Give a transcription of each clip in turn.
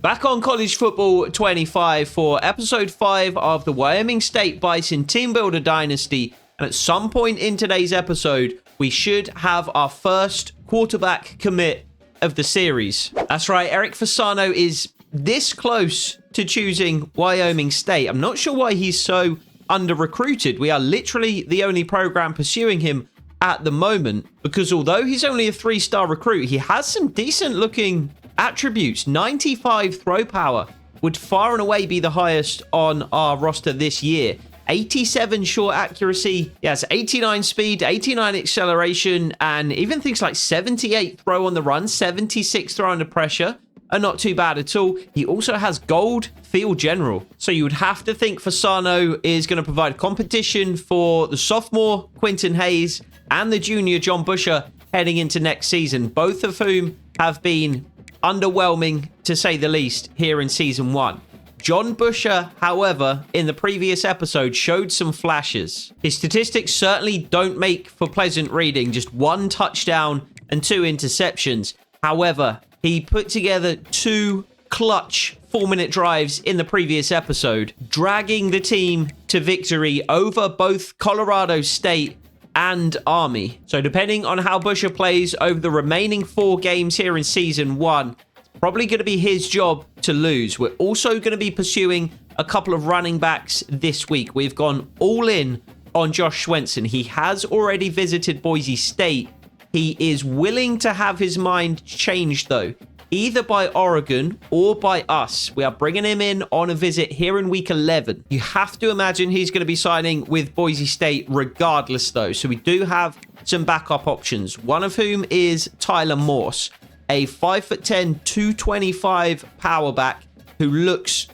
Back on College Football 25 for episode 5 of the Wyoming State Bison Team Builder Dynasty. And at some point in today's episode, we should have our first quarterback commit of the series. That's right, Eric Fasano is this close to choosing Wyoming State. I'm not sure why he's so under-recruited. We are literally the only program pursuing him at the moment, because although he's only a 3-star recruit, he has some decent looking attributes. 95 throw power would far and away be the highest on our roster this year. 87 short accuracy, yes, 89 speed, 89 acceleration, and even things like 78 throw on the run, 76 throw under pressure are not too bad at all. He also has gold field general. So you would have to think Fasano is going to provide competition for the sophomore Quinton Hayes and the junior John Busher heading into next season, both of whom have been underwhelming to say the least here in season 1. John Busher, however, in the previous episode showed some flashes. His statistics certainly don't make for pleasant reading, just 1 touchdown and 2 interceptions. However, he put together 2 clutch 4-minute drives in the previous episode, dragging the team to victory over both Colorado State and Army. So depending on how Busher plays over the remaining 4 games here in season 1, it's probably going to be his job to lose. We're also going to be pursuing a couple of running backs this week. We've gone all in on Josh Swenson. He has already visited Boise State. He is willing to have his mind changed, though, either by Oregon or by us. We are bringing him in on a visit here in week 11. You have to imagine he's going to be signing with Boise State regardless, though. So we do have some backup options, one of whom is Tyler Morse, a 5'10", 225 power back who looks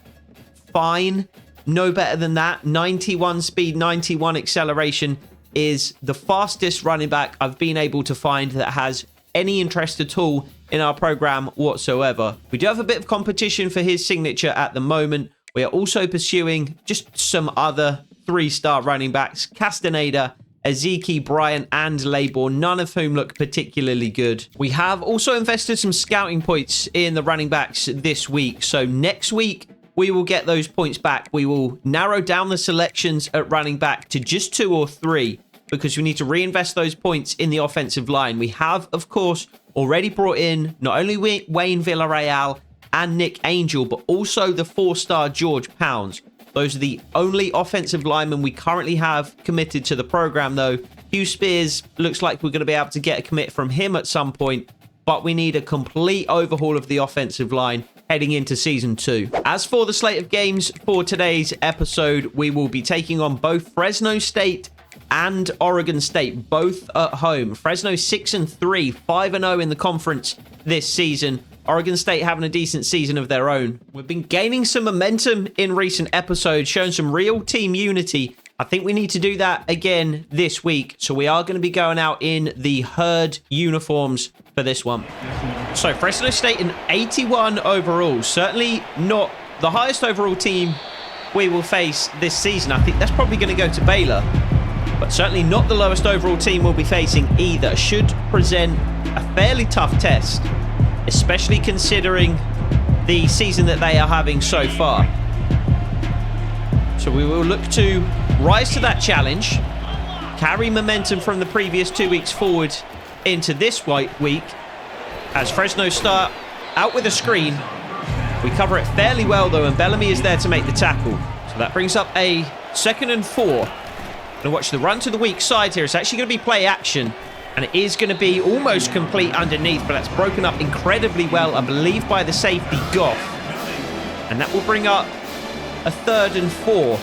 fine. No better than that. 91 speed, 91 acceleration, is the fastest running back I've been able to find that has any interest at all in our program whatsoever. We do have a bit of competition for his signature at the moment. We are also pursuing just some other 3-star running backs, Castaneda, Ezekiel Bryant, and Labor, none of whom look particularly good. We have also invested some scouting points in the running backs this week. So next week, we will get those points back. We will narrow down the selections at running back to just 2 or 3 because we need to reinvest those points in the offensive line. We have, of course, already brought in not only Wayne Villarreal and Nick Angel, but also the 4-star George Pounds. Those are the only offensive linemen we currently have committed to the program, though. Hugh Spears looks like we're going to be able to get a commit from him at some point, but we need a complete overhaul of the offensive line heading into season 2. As for the slate of games for today's episode, we will be taking on both Fresno State and Oregon State, both at home. Fresno 6-3, 5-0 in the conference this season. Oregon State having a decent season of their own. We've been gaining some momentum in recent episodes, showing some real team unity. I think we need to do that again this week. So we are going to be going out in the herd uniforms for this one. So Fresno State an 81 overall. Certainly not the highest overall team we will face this season. I think that's probably going to go to Baylor. But certainly not the lowest overall team we'll be facing either. Should present a fairly tough test, especially considering the season that they are having so far. So we will look to rise to that challenge, carry momentum from the previous 2 weeks forward into this week, as Fresno start out with a screen. We cover it fairly well, though, and Bellamy is there to make the tackle. So that brings up a 2nd and 4. Going to watch the run to the weak side here. It's actually going to be play action, and it is going to be almost complete underneath, but that's broken up incredibly well, I believe, by the safety Goff. And that will bring up a 3rd and 4.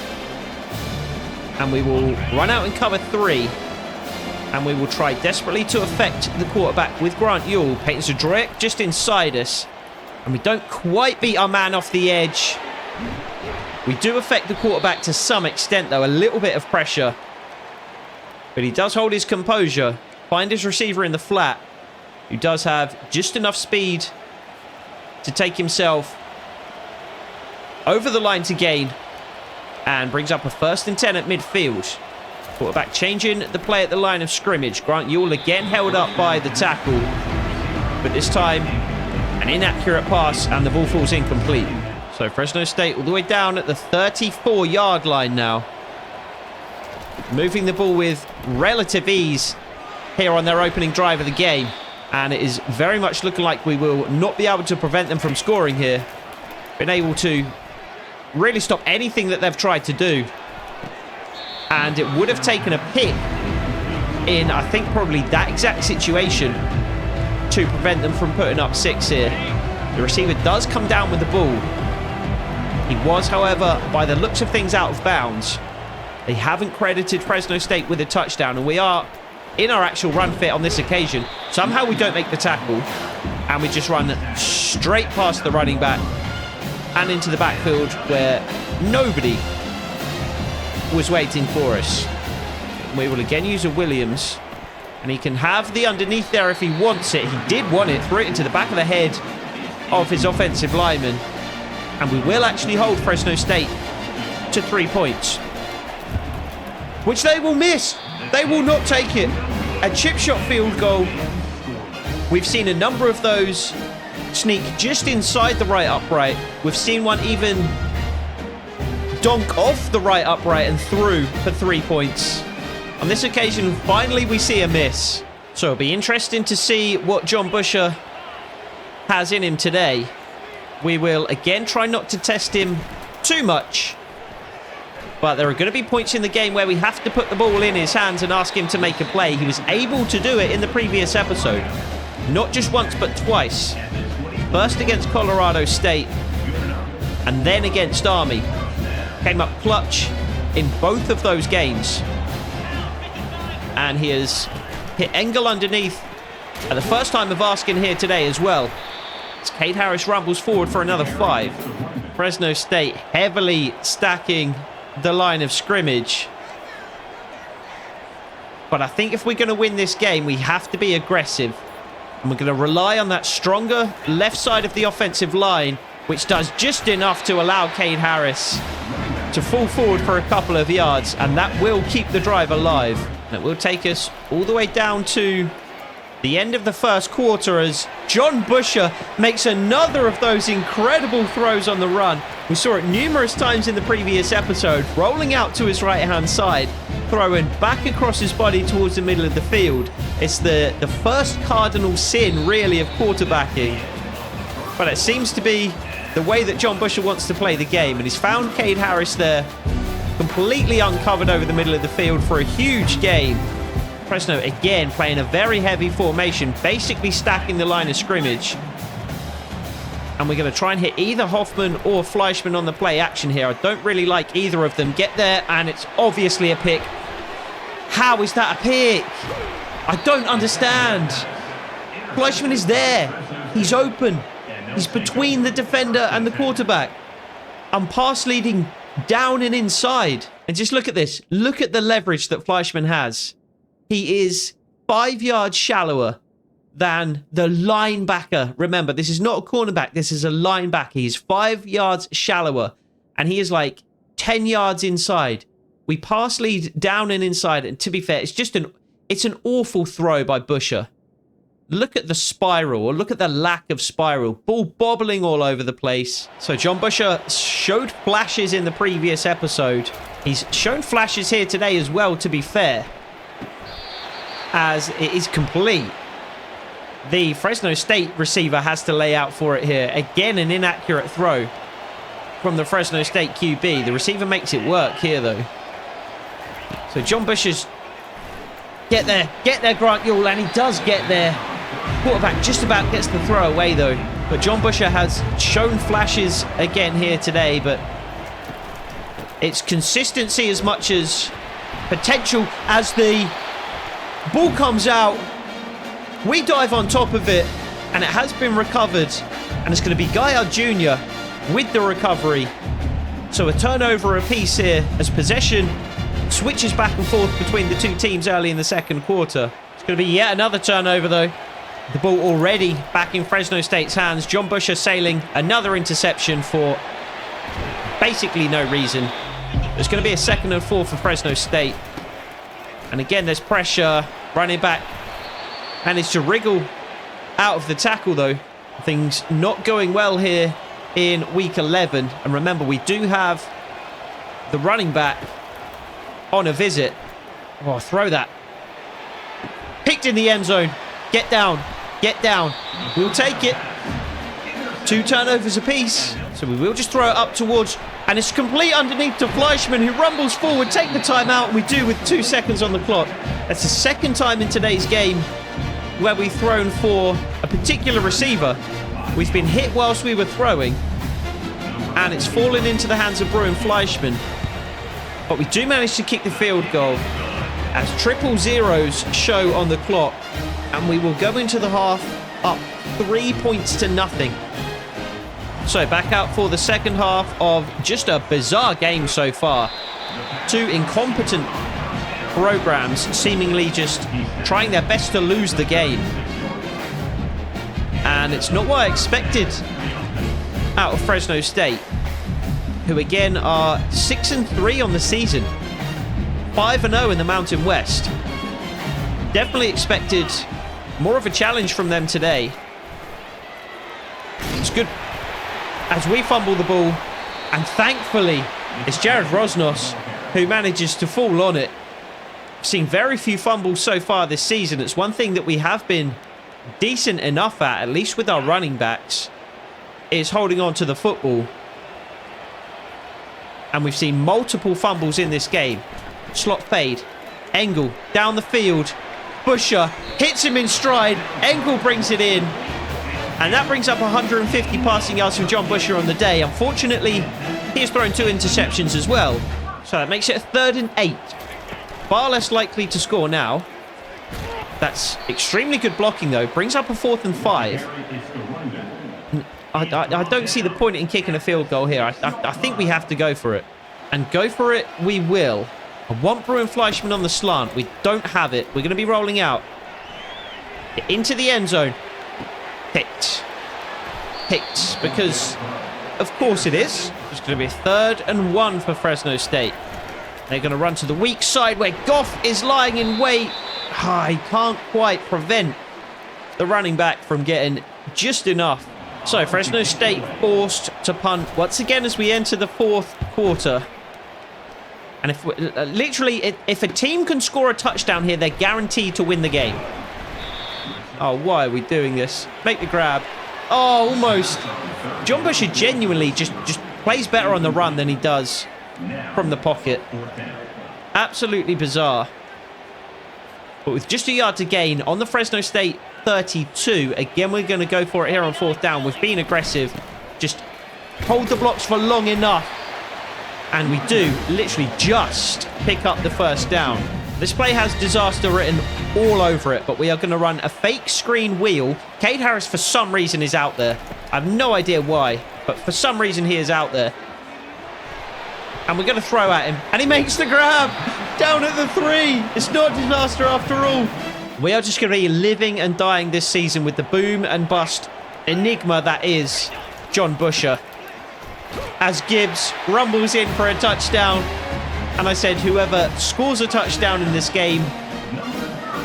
And we will run out and cover 3. And we will try desperately to affect the quarterback with Grant Ewell. Peyton Zadroic just inside us. And we don't quite beat our man off the edge. We do affect the quarterback to some extent, though. A little bit of pressure. But he does hold his composure. Find his receiver in the flat, who does have just enough speed to take himself over the line to gain. And brings up a 1st and 10 at midfield. Quarterback changing the play at the line of scrimmage. Grant Ewell again held up by the tackle. But this time, An inaccurate pass, and the ball falls incomplete. So Fresno State all the way down at the 34-yard line now. Moving the ball with relative ease here on their opening drive of the game. And it is very much looking like we will not be able to prevent them from scoring here. Been able to really stop anything that they've tried to do. And it would have taken a pick in, I think, probably that exact situation to prevent them from putting up 6 here. The receiver does come down with the ball. He was, however, by the looks of things, out of bounds. They haven't credited Fresno State with a touchdown, and we are in our actual run fit on this occasion. Somehow we don't make the tackle, and we just run straight past the running back and into the backfield where nobody was waiting for us. We will again use a Williams, and he can have the underneath there if he wants it. He did want it, threw it into the back of the head of his offensive lineman. And we will actually hold Fresno State to 3 points, which they will miss. They will not take it. A chip shot field goal. We've seen a number of those sneak just inside the right upright. We've seen one even donk off the right upright and through for 3 points. On this occasion, finally we see a miss. So it'll be interesting to see what John Busher has in him today. We will again try not to test him too much. But there are going to be points in the game where we have to put the ball in his hands and ask him to make a play. He was able to do it in the previous episode. Not just once, but twice. First against Colorado State, and then against Army. Came up clutch in both of those games. And he has hit Engel underneath at the first time of asking here today as well. As Cade Harris rumbles forward for another 5. Fresno State heavily stacking the line of scrimmage. But I think if we're going to win this game, we have to be aggressive. And we're going to rely on that stronger left side of the offensive line, which does just enough to allow Cade Harris to fall forward for a couple of yards. And that will keep the drive alive. And it will take us all the way down to the end of the first quarter as John Busher makes another of those incredible throws on the run. We saw it numerous times in the previous episode, rolling out to his right-hand side, throwing back across his body towards the middle of the field. It's the first cardinal sin, really, of quarterbacking. But it seems to be the way that John Busher wants to play the game. And he's found Cade Harris there, completely uncovered over the middle of the field for a huge gain. Fresno again playing a very heavy formation, basically stacking the line of scrimmage. And we're going to try and hit either Hoffman or Fleischman on the play action here. I don't really like either of them. Get there, and it's obviously a pick. How is that a pick? I don't understand. Fleischman is there. He's open. He's between the defender and the quarterback. I'm pass leading down and inside. And just look at this. Look at the leverage that Fleischman has. He is 5 yards shallower than the linebacker. Remember, this is not a cornerback. This is a linebacker. He's 5 yards shallower, and he is like 10 yards inside. We pass lead down and inside, and to be fair, it's an awful throw by Busher. Look at the spiral, or look at the lack of spiral. Ball bobbling all over the place. So John Busher showed flashes in the previous episode. He's shown flashes here today as well, to be fair, as it is complete. The Fresno State receiver has to lay out for it here. Again, an inaccurate throw from the Fresno State QB. The receiver makes it work here, though. So John Busher's get there, Grant Yule, and he does get there. Quarterback just about gets the throw away, though. But John Busher has shown flashes again here today, but it's consistency as much as potential. As the ball comes out, we dive on top of it, and it has been recovered, and it's going to be Gaillard Jr. with the recovery. So a turnover apiece here as possession switches back and forth between the two teams early in the second quarter. It's going to be yet another turnover, though. The ball already back in Fresno State's hands. John Busher sailing another interception for basically no reason. It's going to be a 2nd and 4 for Fresno State. And again, there's pressure. Running back managed to wriggle out of the tackle, though. Things not going well here in week 11. And remember, we do have the running back on a visit. Oh, throw that. Picked in the end zone. Get down. Get down. We'll take it. 2 turnovers apiece. So we will just throw it up towards... And it's complete underneath to Fleischmann, who rumbles forward. Take the timeout. We do with 2 seconds on the clock. That's the second time in today's game where we've thrown for a particular receiver. We've been hit whilst we were throwing. And it's fallen into the hands of Bruin Fleischmann. But we do manage to kick the field goal as 000 show on the clock. And we will go into the half up 3 points to nothing. So back out for the second half of just a bizarre game so far. 2 incompetent programs seemingly just trying their best to lose the game. And it's not what I expected out of Fresno State, who again are 6-3 on the season, 5-0 in the Mountain West. Definitely expected more of a challenge from them today. It's good as we fumble the ball, and thankfully it's Jared Rosnos who manages to fall on it. I've seen very few fumbles so far this season. It's one thing that we have been decent enough at least with our running backs, is holding on to the football. And we've seen multiple fumbles in this game. Slot fade. Engel down the field. Busher hits him in stride. Engel brings it in. And that brings up 150 passing yards from John Busher on the day. Unfortunately, he has thrown 2 interceptions as well. So that makes it a 3rd and 8. Far less likely to score now. That's extremely good blocking, though. Brings up a 4th and 5. I don't see the point in kicking a field goal here. I think we have to go for it. And go for it we will. I want Bruin Fleischmann on the slant. We don't have it. We're going to be rolling out. Into the end zone. Picked. Picked. Because, of course it is. It's going to be a 3rd and 1 for Fresno State. They're going to run to the weak side where Goff is lying in wait. He can't quite prevent the running back from getting just enough. So Fresno State forced to punt once again as we enter the 4th quarter. And if literally, if a team can score a touchdown here, they're guaranteed to win the game. Oh, why are we doing this? Make the grab. Oh, almost. John Busher genuinely just plays better on the run than he does from the pocket. Absolutely bizarre. But with just a yard to gain on the Fresno State 32, again, we're going to go for it here on 4th down. We've been aggressive. Just hold the blocks for long enough. And we do literally just pick up the 1st down. This play has disaster written all over it, but we are going to run a fake screen wheel. Cade Harris, for some reason, is out there. I have no idea why, but for some reason, he is out there. And we're going to throw at him. And he makes the grab down at the 3. It's not disaster after all. We are just going to be living and dying this season with the boom and bust enigma that is John Busher. As Gibbs rumbles in for a touchdown. And I said whoever scores a touchdown in this game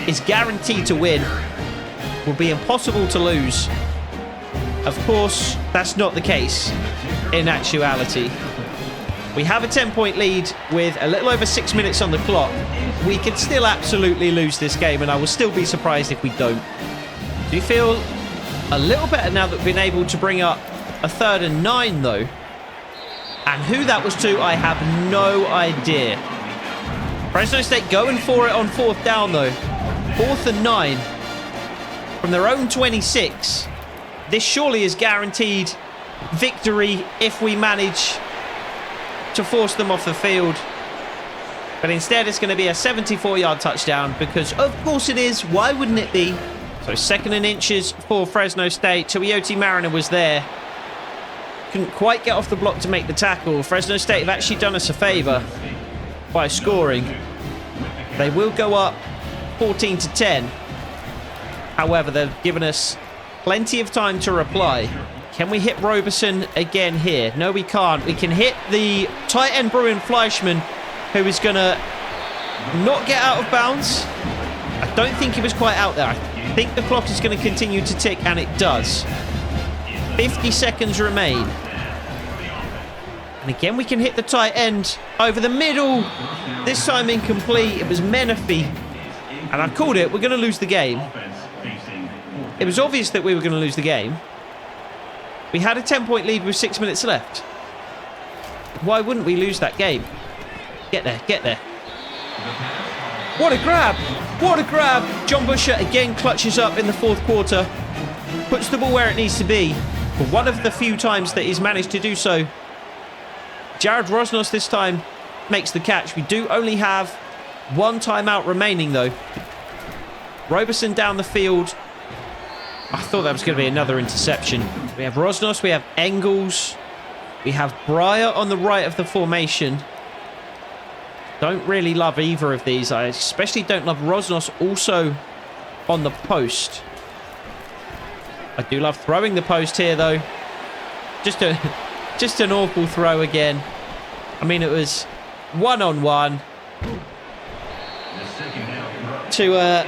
is guaranteed to win. Will be impossible to lose. Of course, that's not the case in actuality. We have a 10-point lead with a little over 6 minutes on the clock. We could still absolutely lose this game, and I will still be surprised if we don't. Do you feel a little better now that we've been able to bring up a 3rd and 9, though? And who that was to, I have no idea. Fresno State going for it on 4th down, though. 4th and 9 from their own 26. This surely is guaranteed victory if we manage to force them off the field. But instead, it's going to be a 74-yard touchdown because, of course, it is. Why wouldn't it be? So 2nd and inches for Fresno State. Tuioti Mariner was there. Couldn't quite get off the block to make the tackle. Fresno State have actually done us a favor by scoring. They will go up 14-10. However, they've given us plenty of time to reply. Can we hit Roberson again here? No, we can't. We can hit the tight end Bruin Fleischmann, who is going to not get out of bounds. I don't think he was quite out there. I think the clock is going to continue to tick, and it does. 50 seconds remain. And again, we can hit the tight end over the middle. This time incomplete. It was Menifee. And I called it. We're going to lose the game. It was obvious that we were going to lose the game. We had a 10-point lead with 6 minutes left. Why wouldn't we lose that game? Get there, get there. What a grab! What a grab! John Busher again clutches up in the fourth quarter. Puts the ball where it needs to be. For one of the few times that he's managed to do so. Jared Rosnos this time makes the catch. We do only have one timeout remaining though. Roberson down the field. I thought that was going to be another interception. We have Rosnos, we have Engels. We have Breyer on the right of the formation. Don't really love either of these. I especially don't love Rosnos also on the post. I do love throwing the post here though. Just an awful throw again. I mean, it was one-on-one to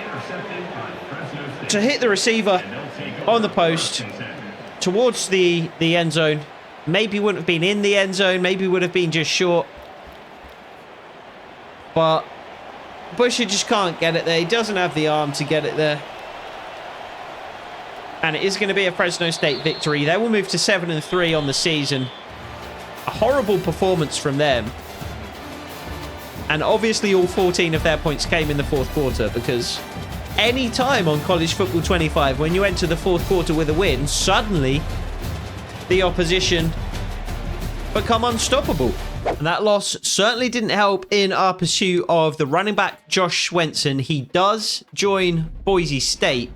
hit the receiver on the post towards the end zone. Maybe wouldn't have been in the end zone. Maybe would have been just short. But Busher just can't get it there. He doesn't have the arm to get it there. And it is going to be a Fresno State victory. They will move to 7-3 on the season. A horrible performance from them. And obviously all 14 of their points came in the fourth quarter, because any time on College Football 25, when you enter the fourth quarter with a win, suddenly the opposition become unstoppable. And that loss certainly didn't help in our pursuit of the running back Josh Swenson. He does join Boise State.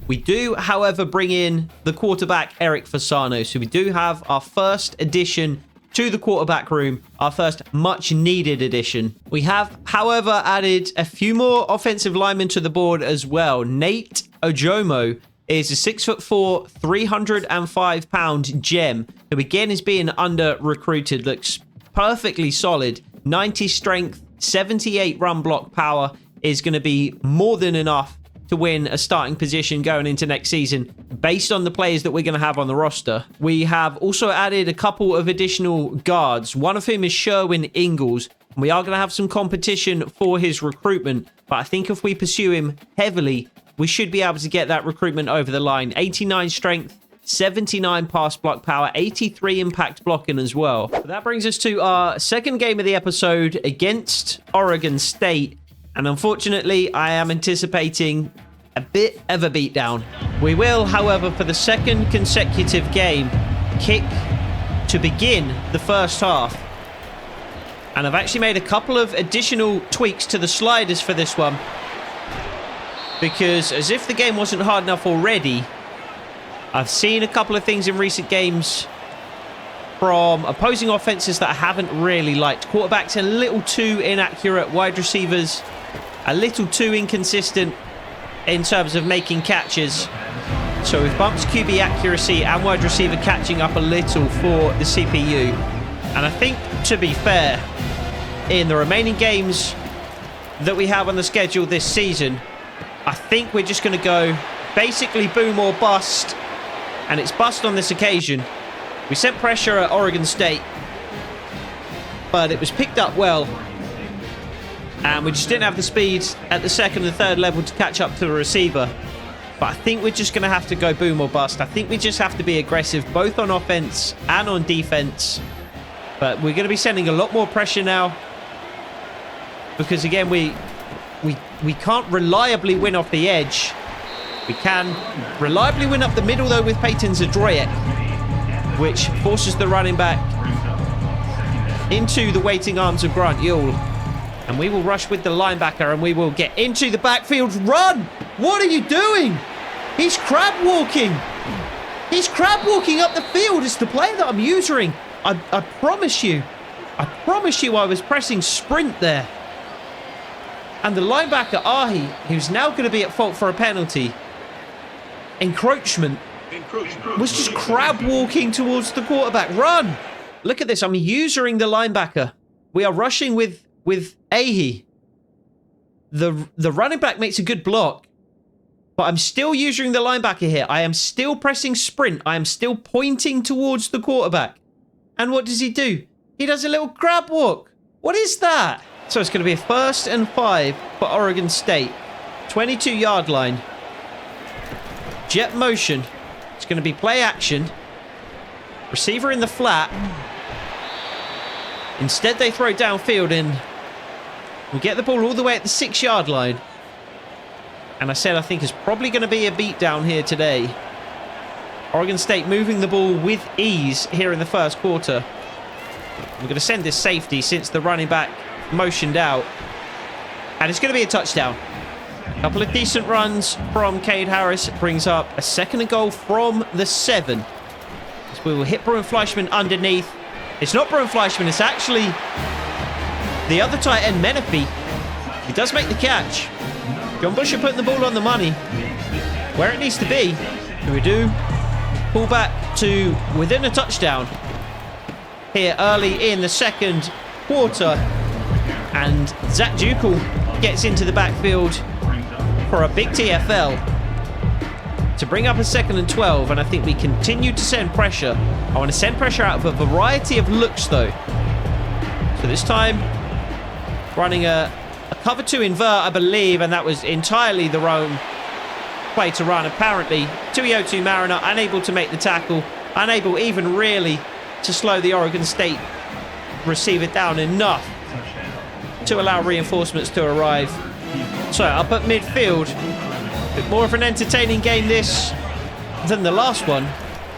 We do, however, bring in the quarterback Eric Fasano. So we do have our first addition to the quarterback room, our first much needed addition. We have, however, added a few more offensive linemen to the board as well. Nate Ojomo is a 6'4", 305-pound gem, who again is being under-recruited. Looks perfectly solid. 90 strength, 78 run block power is going to be more than enough to win a starting position going into next season based on the players that we're going to have on the roster. We have also added a couple of additional guards, one of whom is Sherwin Ingalls. We are going to have some competition for his recruitment, but I think if we pursue him heavily, we should be able to get that recruitment over the line. 89 strength, 79 pass block power, 83 impact blocking as well. But that brings us to our second game of the episode against Oregon State. And unfortunately, I am anticipating a bit of a beatdown. We will, however, for the second consecutive game, kick to begin the first half. And I've actually made a couple of additional tweaks to the sliders for this one. Because as if the game wasn't hard enough already, I've seen a couple of things in recent games from opposing offenses that I haven't really liked. Quarterbacks a little too inaccurate, wide receivers a little too inconsistent in terms of making catches. So we've bumped QB accuracy and wide receiver catching up a little for the CPU. And I think, to be fair, in the remaining games that we have on the schedule this season, I think we're just going to go basically boom or bust. And it's bust on this occasion. We sent pressure at Oregon State, but it was picked up well. And we just didn't have the speed at the second and third level to catch up to the receiver. But I think we're just going to have to go boom or bust. I think we just have to be aggressive, both on offense and on defense. But we're going to be sending a lot more pressure now. Because, again, we can't reliably win off the edge. We can reliably win up the middle, though, with Peyton Zadroyek, which forces the running back into the waiting arms of Grant Ewell. And we will rush with the linebacker, and we will get into the backfield. Run! What are you doing? He's crab walking. He's crab walking up the field. It's the play that I'm using. I promise you. I promise you I was pressing sprint there. And the linebacker, Ahi, who's now going to be at fault for a penalty, encroachment, was just crab walking towards the quarterback. Run! Look at this. I'm using the linebacker. We are rushing with Ahi. The running back makes a good block. But I'm still using the linebacker here. I am still pressing sprint. I am still pointing towards the quarterback. And what does he do? He does a little grab walk. What is that? So it's going to be a 1st and 5 for Oregon State. 22-yard line. Jet motion. It's going to be play action. Receiver in the flat. Instead, they throw downfield and we'll get the ball all the way at the 6-yard line. And I said I think it's probably going to be a beatdown here today. Oregon State moving the ball with ease here in the first quarter. We're going to send this safety since the running back motioned out. And it's going to be a touchdown. A couple of decent runs from Cade Harris. Brings up a 2nd and goal from the 7. So we will hit Bruin Fleischman underneath. It's not Bruin Fleischman. It's actually the other tight end, Menifee. He does make the catch. John Busher putting the ball on the money. Where it needs to be. And we do pull back to within a touchdown. Here early in the second quarter. And Zach Dukel gets into the backfield for a big TFL to bring up a 2nd and 12. And I think we continue to send pressure. I want to send pressure out of a variety of looks though. So this time running a cover 2 invert, I believe, and that was entirely the wrong play to run. Apparently, 2-2 Mariner unable to make the tackle, unable even really to slow the Oregon State receiver down enough to allow reinforcements to arrive. So up at midfield, a bit more of an entertaining game this than the last one,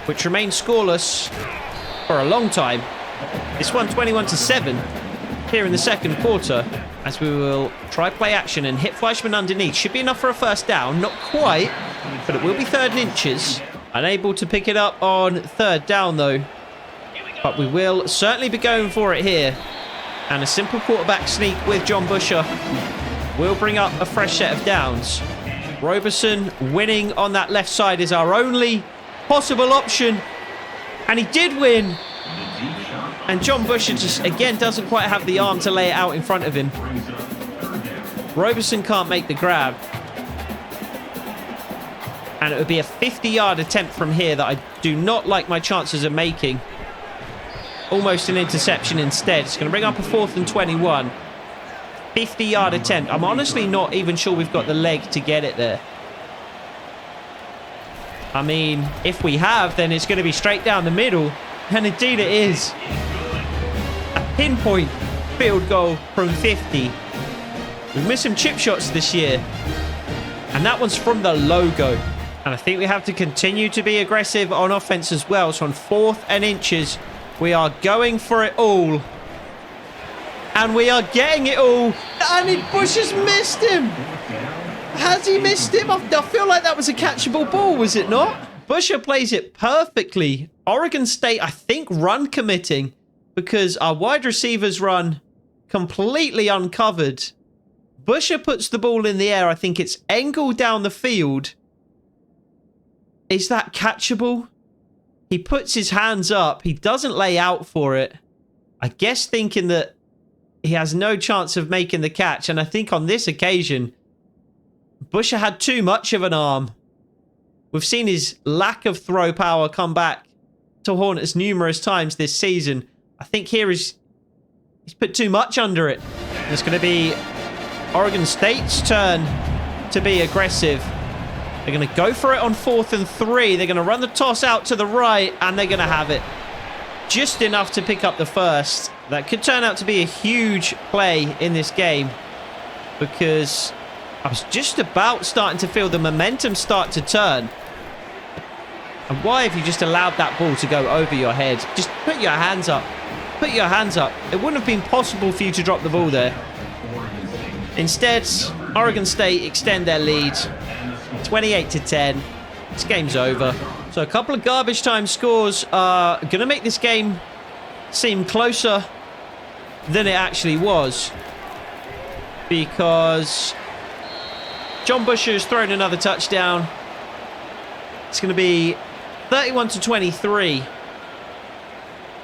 which remained scoreless for a long time. This one 21-7 here in the second quarter, as we will try play action and hit Fleischman underneath. Should be enough for a first down. Not quite, but it will be 3rd and inches. Unable to pick it up on 3rd down, though. But we will certainly be going for it here. And a simple quarterback sneak with John Busher will bring up a fresh set of downs. Roberson winning on that left side is our only possible option. And he did win. And John Busher just, again, doesn't quite have the arm to lay it out in front of him. Roberson can't make the grab. And it would be a 50-yard attempt from here that I do not like my chances of making. Almost an interception instead. It's going to bring up a 4th and 21. 50-yard attempt. I'm honestly not even sure we've got the leg to get it there. I mean, if we have, then it's going to be straight down the middle. And indeed it is. A pinpoint field goal from 50. We've missed some chip shots this year. And that one's from the logo. And I think we have to continue to be aggressive on offense as well. So on 4th and inches, we are going for it all. And we are getting it all. And Bush has missed him. Has he missed him? I feel like that was a catchable ball, was it not? Busher plays it perfectly. Oregon State, I think, run committing because our wide receivers run completely uncovered. Busher puts the ball in the air. I think it's angled down the field. Is that catchable? He puts his hands up. He doesn't lay out for it. I guess thinking that he has no chance of making the catch. And I think on this occasion, Busher had too much of an arm. We've seen his lack of throw power come back to haunt us numerous times this season. I think here he's put too much under it. It's going to be Oregon State's turn to be aggressive. They're going to go for it on 4th and 3. They're going to run the toss out to the right, and they're going to have it. Just enough to pick up the first. That could turn out to be a huge play in this game, because I was just about starting to feel the momentum start to turn. And why have you just allowed that ball to go over your head? Just put your hands up. Put your hands up. It wouldn't have been possible for you to drop the ball there. Instead, Oregon State extend their lead. 28-10. This game's over. So a couple of garbage time scores are going to make this game seem closer than it actually was, because John Busher has thrown another touchdown. It's going to be 31-23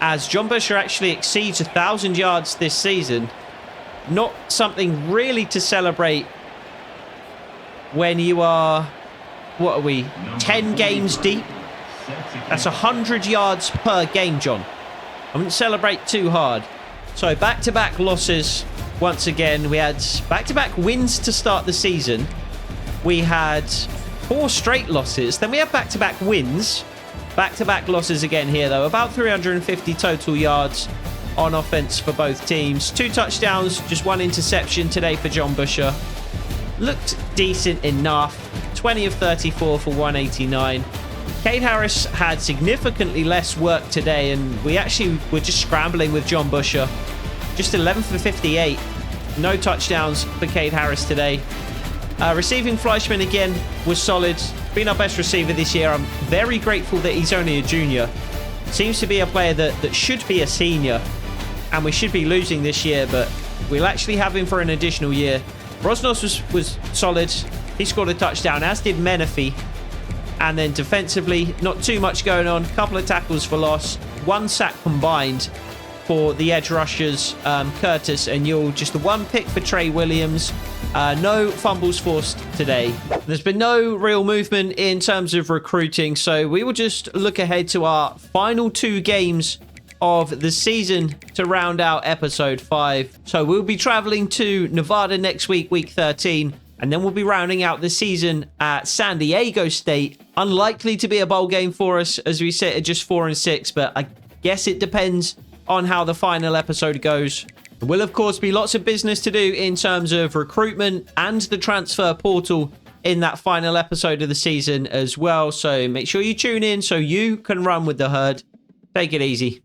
as John Busher actually exceeds 1,000 yards this season. Not something really to celebrate when you are what are we, 10 games deep? That's 100 yards per game, John. I wouldn't celebrate too hard. So back-to-back losses once again. We had back-to-back wins to start the season. We had 4 straight losses. Then we have back-to-back wins. Back-to-back losses again here, though. About 350 total yards on offense for both teams. 2 touchdowns, just 1 interception today for John Busher. Looked decent enough. 20 of 34 for 189. Cade Harris had significantly less work today, and we actually were just scrambling with John Busher. Just 11 for 58. No touchdowns for Cade Harris today. Receiving Fleischman again was solid. Been our best receiver this year. I'm very grateful that he's only a junior. Seems to be a player that should be a senior, and we should be losing this year, but we'll actually have him for an additional year. Rosnos was solid. He scored a touchdown, as did Menifee. And then defensively, not too much going on. Couple of tackles for loss. 1 sack combined for the edge rushers, Curtis and Yule. Just the 1 pick for Trey Williams. No fumbles forced today. There's been no real movement in terms of recruiting, so we will just look ahead to our final 2 games of the season to round out episode 5. So we'll be traveling to Nevada next week, week 13. And then we'll be rounding out the season at San Diego State. Unlikely to be a bowl game for us, as we sit at just 4 and 6. But I guess it depends on how the final episode goes. There will, of course, be lots of business to do in terms of recruitment and the transfer portal in that final episode of the season as well. So make sure you tune in so you can run with the herd. Take it easy.